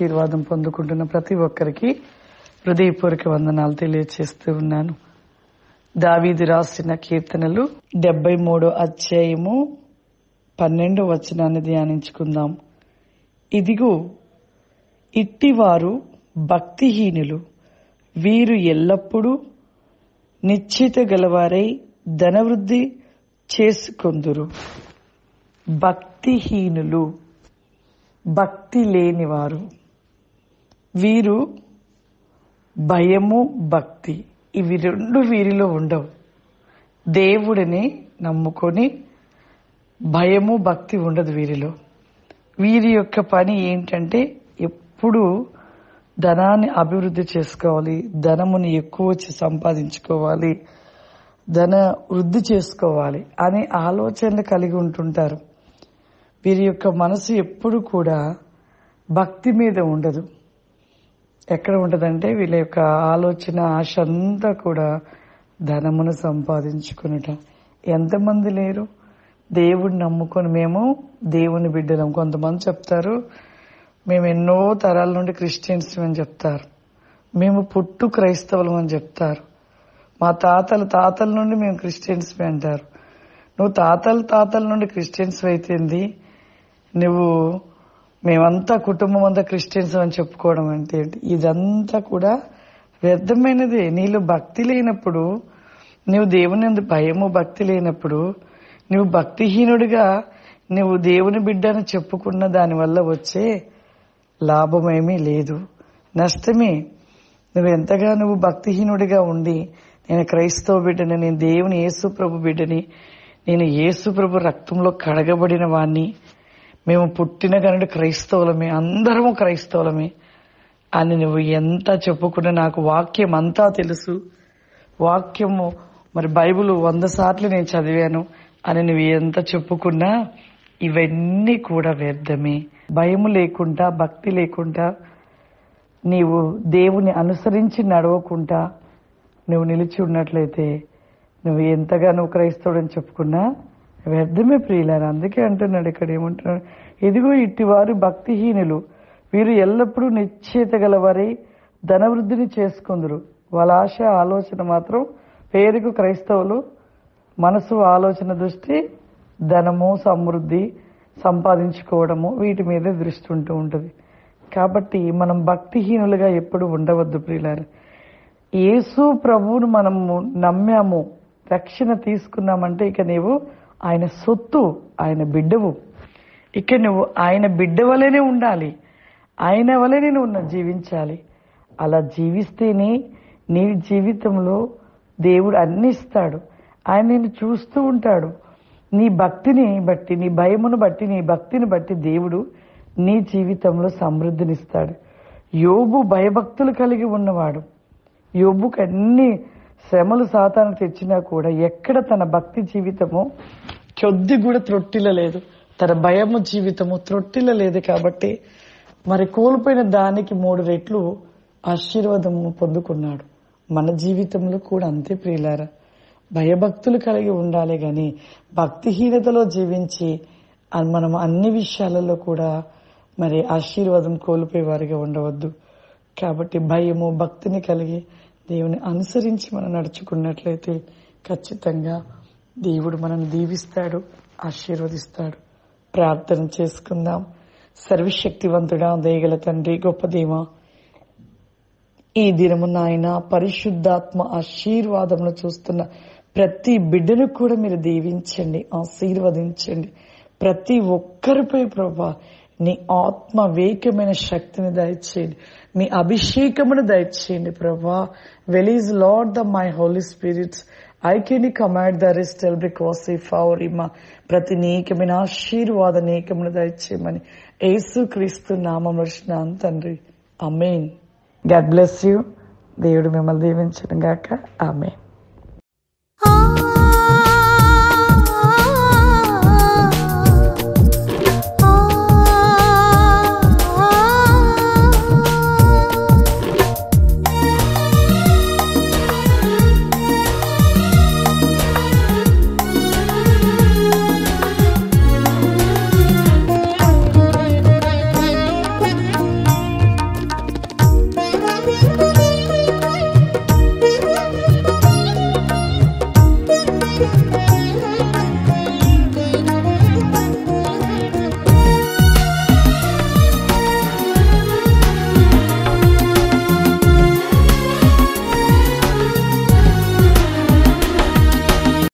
ఆశీర్వాదం పొందుకుంటున్న ప్రతి ఒక్కరికి హృదయపూర్వక వందనాలు తెలియచేస్తూ ఉన్నాను. దావీదు రాసిన కీర్తనలు 73 అధ్యాయము 12 వచనాన్ని ధ్యానించుకుందాం. ఇదిగో ఇట్టివారు భక్తిహీనులు, వీరు ఎల్లప్పుడూ నిశ్చిత గలవారై ధనవృద్ధి చేసుకొందురు. భక్తిహీనులు, భక్తి లేనివారు, వీరు భయము భక్తి ఇవి రెండు వీరిలో ఉండవు. దేవుడిని నమ్ముకొని భయము భక్తి ఉండదు వీరిలో. వీరి యొక్క పని ఏంటంటే ఎప్పుడు ధనాన్ని అభివృద్ధి చేసుకోవాలి, ధనముని ఎక్కువ వచ్చి సంపాదించుకోవాలి, ధన వృద్ధి చేసుకోవాలి అనే ఆలోచనలు కలిగి ఉంటుంటారు. వీరి యొక్క మనసు ఎప్పుడు కూడా భక్తి మీద ఉండదు. ఎక్కడ ఉంటదంటే వీళ్ళ యొక్క ఆలోచన ఆశ అంతా కూడా ధనమును సంపాదించుకునేట. ఎంతమంది లేరు దేవుడిని నమ్ముకొని మేము దేవుని బిడ్డలం. కొంతమంది చెప్తారు మేము ఎన్నో తరాల నుండి క్రిస్టియన్స్ అని చెప్తారు, మేము పుట్టు క్రైస్తవులం అని చెప్తారు, మా తాతల నుండి మేము క్రిస్టియన్స్ అంటారు. నువ్వు తాతల నుండి క్రిస్టియన్స్ అయితేంది, నువ్వు మేమంతా కుటుంబం అంతా క్రిస్టియన్స్ అని చెప్పుకోవడం అంటే ఇదంతా కూడా వ్యర్థమైనదే. నీలో భక్తి లేనప్పుడు, నువ్వు దేవుని యందు భయము భక్తి లేనప్పుడు, నువ్వు భక్తిహీనుడిగా నువ్వు దేవుని బిడ్డని చెప్పుకున్న దానివల్ల వచ్చే లాభమేమీ లేదు, నష్టమే. నువ్వు ఎంతగా నువ్వు భక్తిహీనుడిగా ఉండి నేను క్రైస్తవ బిడ్డని, నేను దేవుని యేసు ప్రభు బిడ్డని, నేను యేసు ప్రభు రక్తంలో కడగబడిన వాణ్ణి, మేము పుట్టిన కనుక క్రైస్తవులమే, అందరము క్రైస్తవులమే అని నువ్వు ఎంత చెప్పుకున్నా, నాకు వాక్యం అంతా తెలుసు, వాక్యము మరి బైబిల్ 100 సార్లు నేను చదివాను అని నువ్వు ఎంత చెప్పుకున్నా ఇవన్నీ కూడా వ్యర్థమే. భయము లేకుండా భక్తి లేకుండా నీవు దేవుని అనుసరించి నడవకుండా నువ్వు నిలిచి ఉన్నట్లయితే నువ్వు ఎంతగా నువ్వు క్రైస్తవుడని చెప్పుకున్నా వ్యర్థమే ప్రియులారా. అందుకే అంటున్నాడు ఇక్కడ, ఏమంటున్నాడు, ఇదిగో ఇట్టివారు భక్తిహీనులు, వీరు ఎల్లప్పుడూ నిశ్చయిత గలవారై ధనవృద్ధిని చేసుకుందరు. వాళ్ళ ఆశ ఆలోచన మాత్రం పేరుకు క్రైస్తవులు, మనసు ఆలోచన దృష్టి ధనము సమృద్ధి సంపాదించుకోవడము వీటి మీద దృష్టి ఉంటూ ఉంటుంది. కాబట్టి మనం భక్తిహీనులుగా ఎప్పుడు ఉండవద్దు ప్రియులారా. యేసు ప్రభువును మనము నమ్మాము, రక్షణ తీసుకున్నామంటే ఇక నీవు ఆయన సొత్తు, ఆయన బిడ్డవు. ఇక నువ్వు ఆయన బిడ్డ వలనే ఉండాలి, ఆయన వలనే నువ్వు జీవించాలి. అలా జీవిస్తేనే నీ జీవితంలో దేవుడు అన్ని ఇస్తాడు. ఆయన నిన్ను చూస్తూ ఉంటాడు. నీ భక్తిని బట్టి, నీ భయమును బట్టి, నీ భక్తిని బట్టి దేవుడు నీ జీవితంలో సమృద్ధినిస్తాడు. యోబు భయభక్తులు కలిగి ఉన్నవాడు. యోబుకు అన్ని శ్రమలు సాతాను తెచ్చినా కూడా ఎక్కడ తన భక్తి జీవితము కొద్ది కూడా త్రొట్టిల్లలేదు, తన భయము జీవితము త్రొట్టిల్లలేదు. కాబట్టి మరి కోల్పోయిన దానికి 3 రెట్లు ఆశీర్వాదము పొందుకున్నాడు. మన జీవితంలో కూడా అంతే ప్రియులారా. భయభక్తులు కలిగి ఉండాలి గాని భక్తిహీనతలో జీవించి మనం అన్ని విషయాలలో కూడా మరి ఆశీర్వాదం కోల్పోయేవారిగా ఉండవద్దు. కాబట్టి భయము భక్తిని కలిగి దేవుని అనుసరించి మనం నడుచుకున్నట్లయితే ఖచ్చితంగా దేవుడు మనల్ని దీవిస్తాడు, ఆశీర్వదిస్తాడు. ప్రార్థన చేసుకుందాం. సర్వశక్తివంతుడా, దయగల తండ్రి, గొప్ప దేవా, ఈ దినము నాయన పరిశుద్ధాత్మ ఆశీర్వాదమును చూస్తున్న ప్రతి బిడ్డను కూడా మీరు దీవించండి, ఆశీర్వదించండి. ప్రతి ఒక్కరిపై ప్రభా నీ ఆత్మ వేకమైన శక్తిని దయచేయండి, మీ అభిషేకమును దయచేయండి ప్రభా. Release Lord the my Holy Spirits, I can command the rest every cross power ఇమా. ప్రతి నీకమైన ఆశీర్వాద నీకమును దయచేయమని యేసు క్రీస్తు నామములో అడుగుచున్నాను తండ్రి, ఆమేన్. God bless you. దేవుడు మిమ్మల్ని దీవించును గాక. ఆమేన్.